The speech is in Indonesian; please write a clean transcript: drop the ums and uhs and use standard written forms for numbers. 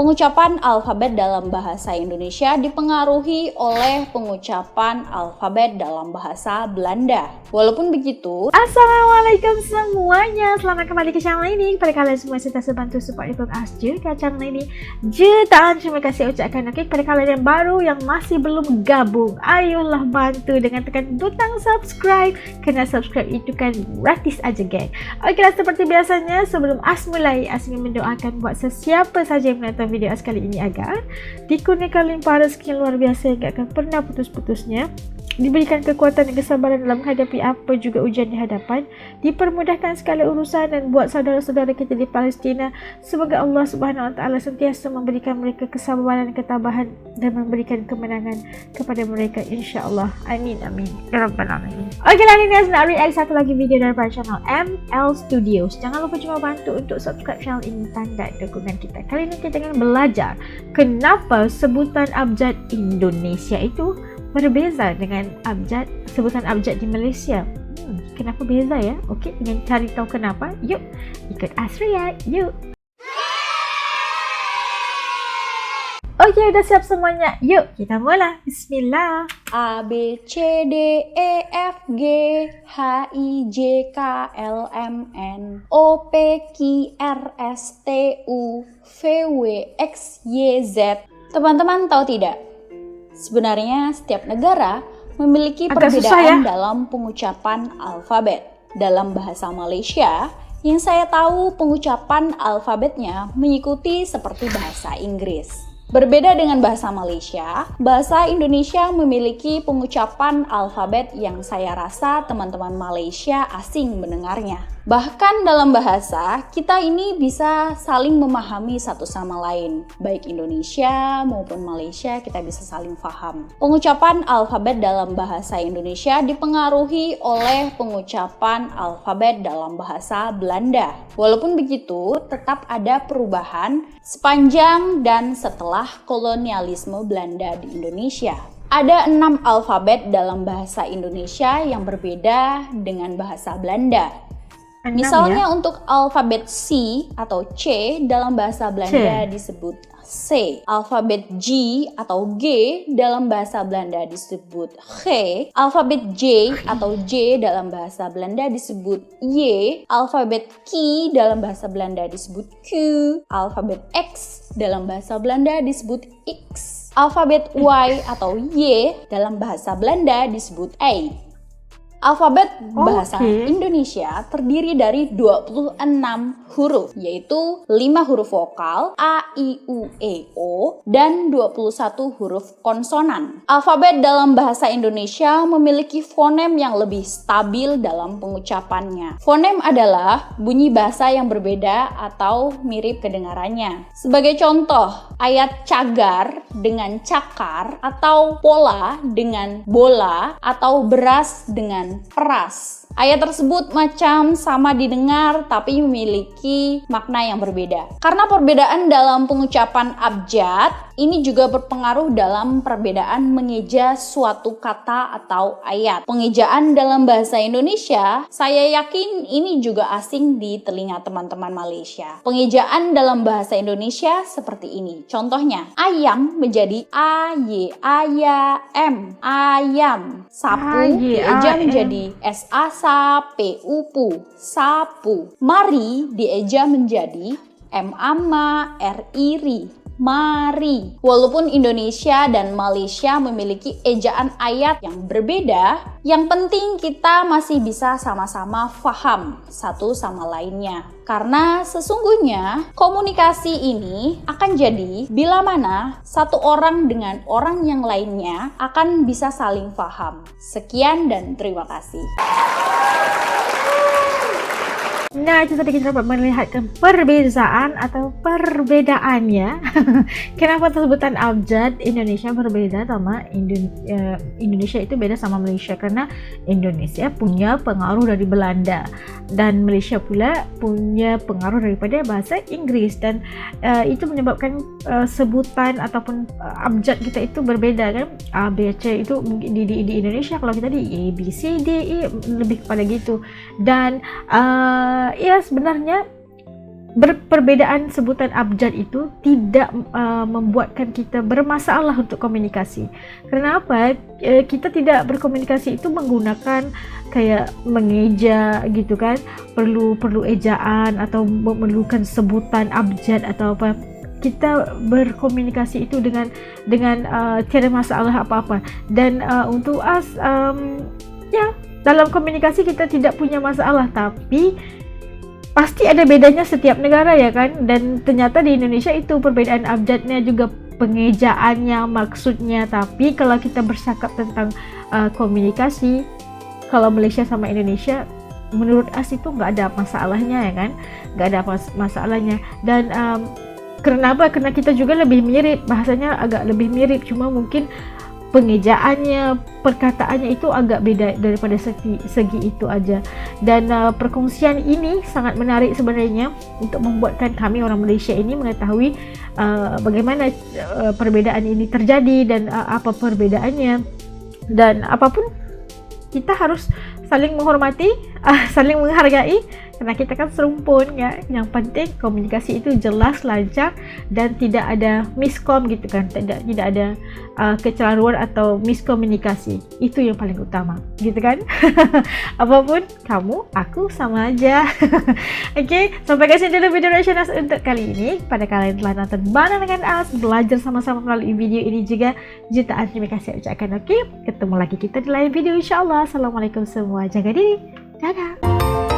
pengucapan alfabet dalam bahasa Indonesia dipengaruhi oleh pengucapan alfabet dalam bahasa Belanda. Walaupun begitu, Assalamualaikum semuanya, selamat kembali ke channel ini. Kepada kalian semua yang sudah bantu support ikut Asju ke channel ini, jutaan terima kasih ucapkan. Oke, kepada kalian yang baru yang masih belum gabung, ayolah bantu dengan tekan butang subscribe, karena subscribe itu kan gratis aja geng. Oke lah, seperti biasanya sebelum As mulai, As ingin mendoakan buat sesiapa saja yang menonton video As kali ini agar dikurniakan limpahan rezeki luar biasa yang gak akan pernah putus-putusnya, diberikan kekuatan dan kesabaran dalam menghadapi apa juga ujian di hadapan, dipermudahkan segala urusan, dan buat saudara-saudara kita di Palestina, semoga Allah Subhanahu Wa Taala sentiasa memberikan mereka kesabaran dan ketabahan dan memberikan kemenangan kepada mereka, insya-Allah. Amin amin ya rabbal alamin. Oke lah, ini nak react satu lagi video dari channel ML Studios. Jangan lupa juga bantu untuk subscribe channel ini, tanda dukungan kita. Kali ini kita akan belajar kenapa sebutan abjad Indonesia itu berbeza dengan sebutan abjad di Malaysia. Kenapa beza ya? Okey, ingin cari tahu kenapa? Yuk, ikut As react. Yuk. Okey, udah siap semuanya. Yuk, kita mulai. Bismillah. A, B, C, D, E, F, G, H, I, J, K, L, M, N, O, P, Q, R, S, T, U, V, W, X, Y, Z. Teman-teman tahu tidak? Sebenarnya setiap negara memiliki perbedaan dalam pengucapan alfabet. Dalam bahasa Malaysia, yang saya tahu pengucapan alfabetnya mengikuti seperti bahasa Inggris. Berbeda dengan bahasa Malaysia, bahasa Indonesia memiliki pengucapan alfabet yang saya rasa teman-teman Malaysia asing mendengarnya. Bahkan dalam bahasa, kita ini bisa saling memahami satu sama lain. Baik Indonesia maupun Malaysia, kita bisa saling paham. Pengucapan alfabet dalam bahasa Indonesia dipengaruhi oleh pengucapan alfabet dalam bahasa Belanda. Walaupun begitu, tetap ada perubahan sepanjang dan setelah kolonialisme Belanda di Indonesia. Ada 6 alfabet dalam bahasa Indonesia yang berbeda dengan bahasa Belanda. Misalnya untuk alfabet C atau C dalam bahasa Belanda disebut C. Alfabet G atau G dalam bahasa Belanda disebut G. Alfabet J atau J dalam bahasa Belanda disebut Y. Alfabet Q dalam bahasa Belanda disebut Q. Alfabet X dalam bahasa Belanda disebut X. Alfabet Y atau Y dalam bahasa Belanda disebut A. Alfabet bahasa Indonesia terdiri dari 26 huruf, yaitu 5 huruf vokal A, I, U, E, O, dan 21 huruf konsonan. Alfabet dalam bahasa Indonesia memiliki fonem yang lebih stabil dalam pengucapannya. Fonem adalah bunyi bahasa yang berbeda atau mirip kedengarannya. Sebagai contoh, ayat cagar dengan cakar, atau pola dengan bola, atau beras dengan peras. Ayat tersebut macam sama didengar tapi memiliki makna yang berbeda. Karena perbedaan dalam pengucapan abjad, ini juga berpengaruh dalam perbedaan mengeja suatu kata atau ayat. Pengejaan dalam bahasa Indonesia, saya yakin ini juga asing di telinga teman-teman Malaysia. Pengejaan dalam bahasa Indonesia seperti ini. Contohnya, ayam menjadi ayam. Ayam. Sapu dieja menjadi sapu. Sapu. Mari dieja menjadi ri. Mari. Walaupun Indonesia dan Malaysia memiliki ejaan ayat yang berbeda, yang penting kita masih bisa sama-sama faham satu sama lainnya. Karena sesungguhnya komunikasi ini akan jadi bila mana satu orang dengan orang yang lainnya akan bisa saling faham. Sekian dan terima kasih. Nah, itu tadi kita dapat melihatkan perbezaan atau perbedaannya. Kenapa sebutan abjad Indonesia berbeda sama Indonesia itu beda sama Malaysia, karena Indonesia punya pengaruh dari Belanda dan Malaysia pula punya pengaruh daripada bahasa Inggris, dan itu menyebabkan sebutan ataupun abjad kita itu berbeda kan. A, B, C itu di Indonesia, kalau kita di A, B, C, D, E lebih kepada gitu. Dan ya sebenarnya Perbedaan sebutan abjad itu tidak membuatkan kita bermasalah untuk komunikasi. Kenapa? Kita tidak berkomunikasi itu menggunakan kayak mengeja gitu kan, perlu ejaan atau memerlukan sebutan abjad atau apa. Kita berkomunikasi itu dengan tiada masalah apa-apa. Dan untuk us ya, dalam komunikasi kita tidak punya masalah, tapi pasti ada bedanya setiap negara ya kan. Dan ternyata di Indonesia itu perbedaan abjadnya juga pengejaannya, maksudnya. Tapi kalau kita bercakap tentang komunikasi, kalau Malaysia sama Indonesia, menurut us itu nggak ada masalahnya ya kan, nggak ada masalahnya. Dan kenapa? Karena kita juga lebih mirip, bahasanya agak lebih mirip, cuma mungkin pengejaannya, perkataannya itu agak beda daripada segi itu aja. Dan perkongsian ini sangat menarik sebenarnya untuk membuatkan kami orang Malaysia ini mengetahui bagaimana perbedaan ini terjadi dan apa perbedaannya. Dan apapun kita harus saling menghormati, saling menghargai, karena kita kan serumpun ya. Yang penting komunikasi itu jelas, lancar, dan tidak ada miskom gitu kan, tidak ada kecelaruan atau miskomunikasi. Itu yang paling utama gitu kan. Apapun kamu, aku sama aja. Oke, sampai ke sini dulu video reaction us untuk kali ini. Pada kalian telah nonton bareng dengan us, belajar sama-sama melalui video ini juga, jutaan terima kasih ucapkan. Oke, ketemu lagi kita di lain video insyaallah. Assalamualaikum semua, jaga diri, dadah.